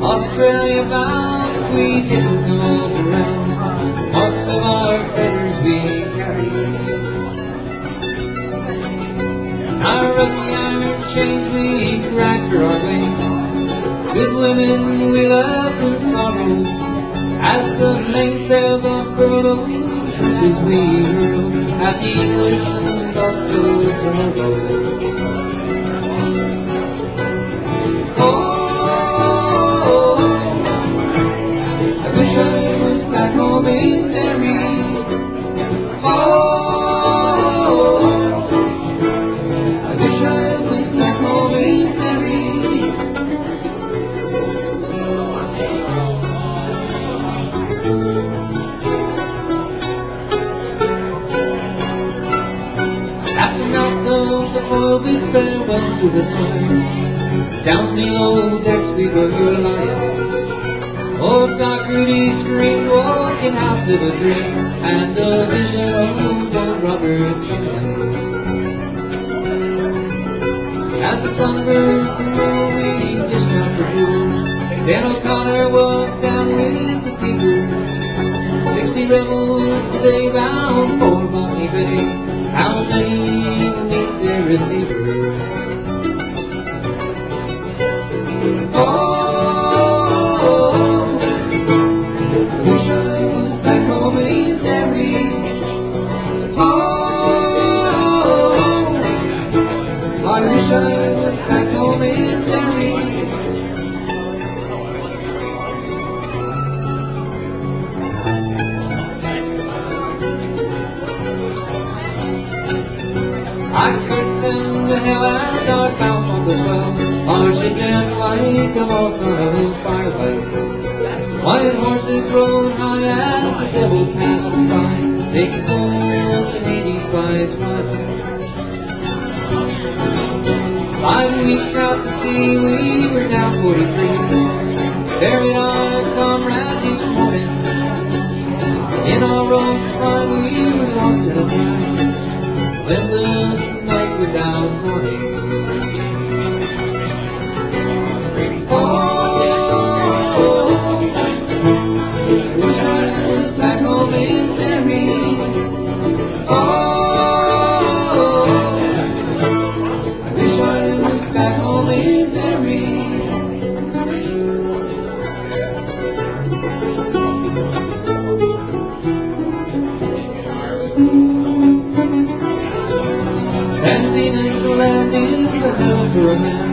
Australia bound, we tiptoed around, marks of our feathers we carry. Our rusty iron chains we crack for our wings. Good women we loved in sorrow, as the mainsails unfurled, truces we hurled at the English and also tomorrow. I wish I was back home in Derry. Oh, I wish I was back home in Derry. At the mouth of the oil bid farewell to the sun, down below decks we were lying. Old Doc Rudy screamed, walking out to the dream, and the vision of old Robert coming. As the sun burned through, we just out for blue. Dan O'Connor was down with the fever. 60 rebels today bound for Botany Bay. How many meet their receiver? Oh, I wish I was back home in Derry. I cursed them to hell as our bound on the swell, or she danced like a moth on a firelight. White horses rode high as the devil passed by, taking souls to Hades by twilight. 5 weeks out to sea, we were down 43, buried our comrades each morning. In our road line we were lost in a time, windless night without warning. Oh, I wish I was back home in Derry. Back home in Derry. Van Diemen's Land is a hell for a man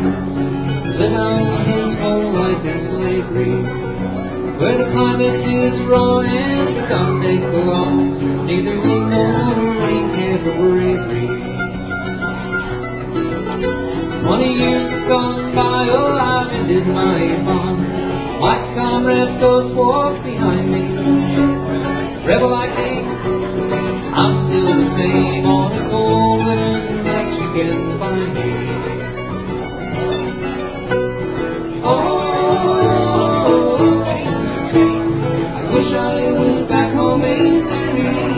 to live out his whole life in slavery, where the climate is raw and the dominates the law. Neither rain nor rain care for bravery. 20 years have gone by, oh, I've ended my bond. My comrades ghost walk behind me. Rebel I came, I'm still the same. On a cold winter's night you can find me. Oh, I wish I was back home in Derry.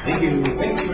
Thank you.